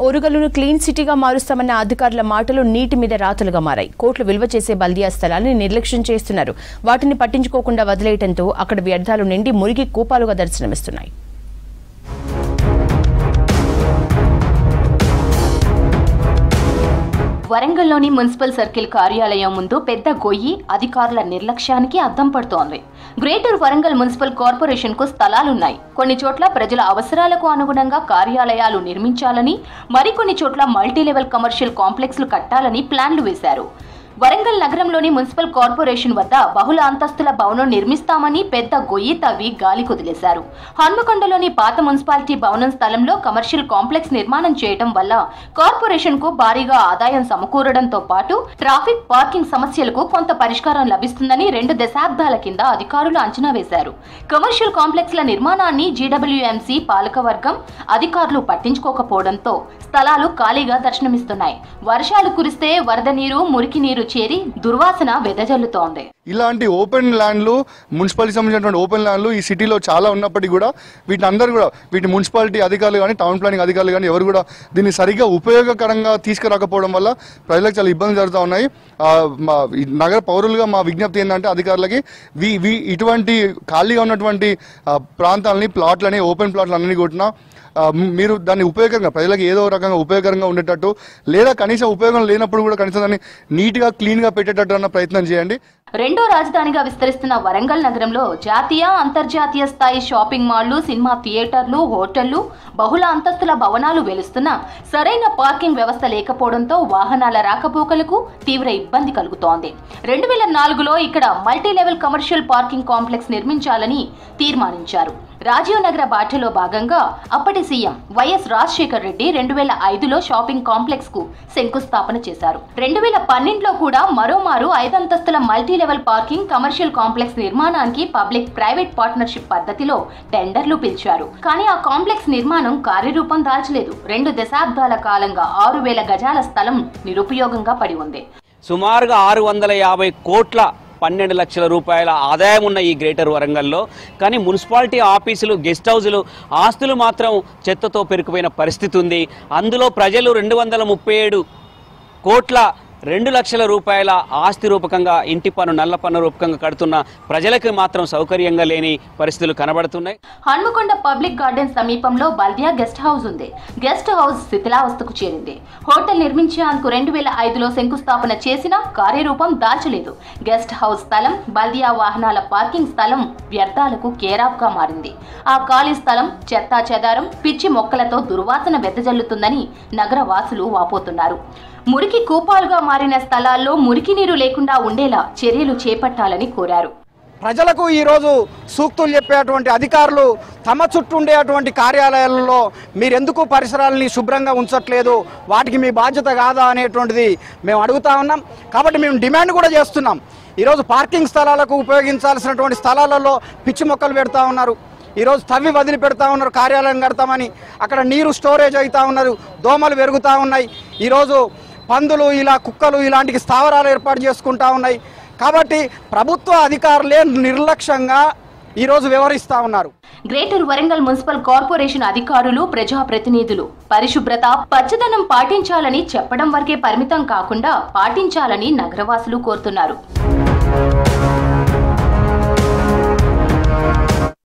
ఓరుగల్లును clean సిటీగా మారుస్తామన్న అధికారుల మాటలు నీటి మీద రాతలుగా మారాయి. కోట్లు విలువ చేసే బల్దియా స్థలాన్ని నిర్లక్ష్యం చేస్తున్నారు. వాటిని పట్టించుకోకుండా వదిలేయడంతో అక్కడ వ్యర్థాలు నిండి మురికి కూపాలుగా దర్శనమిస్తున్నాయి. వరంగల్లోని మున్సిపల్ సర్కిల్ కార్యాలయం ముందు పెద్ద గొయ్యి అధికారుల నిర్లక్ష్యానికి అద్దం పడుతోంది. గ్రేటర్ వరంగల్ మున్సిపల్ కార్పొరేషన్ కు స్థలాలున్నాయి. కొన్ని చోట్ల ప్రజల అవసరాలకు అనుగుణంగా కార్యాలయాలు నిర్మించాలని, మరికొన్ని చోట్ల మల్టీలెవెల్ కమర్షియల్ కాంప్లెక్స్లు కట్టాలని ప్లాన్లు వేశారు. వరంగల్ నగరంలోని మున్సిపల్ కార్పొరేషన్ వద్ద బహుళ అంతస్తుల భవనం నిర్మిస్తామని పెద్ద గొయ్యి తవ్వి గాలి కుదిలేశారు. హన్మకొండలోని పాత మున్సిపాలిటీ భవనం స్థలంలో కమర్షియల్ కాంప్లెక్స్ నిర్మాణం చేయడం వల్ల కార్పొరేషన్ కు భారీగా ఆదాయం సమకూరడంతో పాటు ట్రాఫిక్, పార్కింగ్ సమస్యలకు కొంత పరిష్కారం లభిస్తుందని 2 దశాబ్దాల కింద అధికారులు అంచనా వేశారు. కమర్షియల్ కాంప్లెక్స్ల నిర్మాణాన్ని జీడబ్ల్యూఎంసీ పాలకవర్గం అధికారులు పట్టించుకోకపోవడంతో స్థలాలు ఖాళీగా దర్శనమిస్తున్నాయి. వర్షాలు కురిస్తే వరద నీరు, మురికి నీరు చేరి దుర్వాసన వెదజల్లుతోంది. ఇలాంటి ఓపెన్ ల్యాండ్లు, మున్సిపాలిటీ సంబంధించినటువంటి ఓపెన్ ల్యాండ్లు ఈ సిటీలో చాలా ఉన్నప్పటికీ కూడా వీటి మున్సిపాలిటీ అధికారులు కానీ, టౌన్ ప్లానింగ్ అధికారులు కానీ ఎవరు కూడా దీన్ని సరిగ్గా ఉపయోగకరంగా తీసుకురాకపోవడం వల్ల ప్రజలకు చాలా ఇబ్బందులు జరుగుతూ ఉన్నాయి. నగర పౌరులుగా మా విజ్ఞప్తి ఏంటంటే అధికారులకి ఇటువంటి ఖాళీగా ఉన్నటువంటి ప్రాంతాలని, ప్లాట్లని, ఓపెన్ ప్లాట్లు అన్ని కొట్టినా మీరు దాన్ని ఉపయోగకరంగా ప్రజలకు ఏదో రకంగా ఉపయోగకరంగా ఉండేటట్టు, లేదా కనీసం ఉపయోగం లేనప్పుడు కూడా కనీసం దాన్ని నీట్గా, క్లీన్గా పెట్టేటట్టు అన్న ప్రయత్నం చేయండి. రెండో రాజధానిగా విస్తరిస్తున్న వరంగల్ నగరంలో జాతీయ, అంతర్జాతీయ స్థాయి షాపింగ్ మాళ్లు, సినిమా థియేటర్లు, హోటళ్లు, బహుళ అంతస్తుల భవనాలు వెలుస్తున్నా సరైన పార్కింగ్ వ్యవస్థ లేకపోవడంతో వాహనాల రాకపోకలకు తీవ్ర ఇబ్బంది కలుగుతోంది. 2004లో ఇక్కడ మల్టీలెవెల్ కమర్షియల్ పార్కింగ్ కాంప్లెక్స్ నిర్మించాలని తీర్మానించారు. రాజీవ్ నగర బాటలో భాగంగా అప్పటి సీఎం వైఎస్ రాజశేఖర్ రెడ్డి 2005లో షాపింగ్ కాంప్లెక్స్ కు శంకుస్థాపన చేశారు. 2012లో కూడా మరోమారు 5 అంతస్తుల మల్టీలెవెల్ పార్కింగ్ కమర్షియల్ కాంప్లెక్స్ నిర్మాణానికి పబ్లిక్ ప్రైవేట్ పార్ట్నర్షిప్ పద్ధతిలో టెండర్లు పిలిచారు. కానీ ఆ కాంప్లెక్స్ నిర్మాణం కార్యరూపం దాల్చలేదు. 2 దశాబ్దాల కాలంగా 6000 గజాల స్థలం నిరుపయోగంగా పడి ఉంది. సుమారుగా 650 కోట్ల 12 లక్షల రూపాయల ఆదాయం ఉన్న ఈ గ్రేటర్ వరంగల్లో కానీ మున్సిపాలిటీ ఆఫీసులు, గెస్ట్ హౌజులు, ఆస్తులు మాత్రం చెత్తతో పెరిగిపోయిన పరిస్థితి ఉంది. అందులో ప్రజలు 237 కోట్ల 2 లక్షల రూపాయల ఆస్తి రూపకంగా, ఇంటి పన్ను, నల్ల పన్ను రూపకంగా కడుతున్న ప్రజలకు మాత్రం సౌకర్యంగా లేని పరిస్థితులు కనబడుతున్నాయి. హన్మకొండ పబ్లిక్ గార్డెన్ సమీపంలో బల్దియా గెస్ట్ హౌస్ ఉంది. గెస్ట్ హౌస్ శిథిలావస్థకు చేరింది. హోటల్ నిర్మించేందుకు 2005లో శంకుస్థాపన చేసినా కార్యరూపం దాల్చలేదు. గెస్ట్ హౌస్ స్థలం, బల్దియా వాహనాల పార్కింగ్ స్థలం వ్యర్థాలకు కేరాఫ్ గా మారింది. ఆ ఖాళీ స్థలం చెత్తా చెదారం, పిచ్చి మొక్కలతో దుర్వాసన వెదజల్లుతుందని నగర వాసులు వాపోతున్నారు. మురికి కూపాలుగా మారిన స్థలాల్లో మురికి నీరు లేకుండా ఉండేలా చర్యలు చేపట్టాలని కోరారు. ప్రజలకు ఈరోజు సూక్తులు చెప్పేటువంటి అధికారులు తమ చుట్టూ ఉండేటువంటి కార్యాలయాలలో మీరెందుకు పరిసరాలని శుభ్రంగా ఉంచట్లేదు, వాటికి మీ బాధ్యత కాదా అనేటువంటిది మేము అడుగుతా ఉన్నాం. కాబట్టి మేము డిమాండ్ కూడా చేస్తున్నాం. ఈరోజు పార్కింగ్ స్థలాలకు ఉపయోగించాల్సినటువంటి స్థలాలలో పిచ్చి మొక్కలు పెడతా ఉన్నారు. ఈరోజు తవ్వి వదిలి పెడతా ఉన్నారు. కార్యాలయం కడతామని అక్కడ నీరు స్టోరేజ్ అవుతూ ఉన్నారు, దోమలు పెరుగుతూ ఉన్నాయి. ఈరోజు పందులు, ఇలా కుక్కలు ఇలాంటి స్థావరాలు ఏర్పాటు చేసుకుంటా ఉన్నాయి. కాబట్టి ప్రభుత్వ అధికారులే నిర్లక్ష్యంగా ఈరోజు వ్యవహరిస్తా ఉన్నారు. గ్రేటర్ వరంగల్ మున్సిపల్ కార్పొరేషన్ అధికారులు, ప్రజాప్రతినిధులు పరిశుభ్రత, పచ్చదనం పాటించాలని చెప్పడం వరకే పరిమితం కాకుండా పాటించాలని నగరవాసులు కోరుతున్నారు.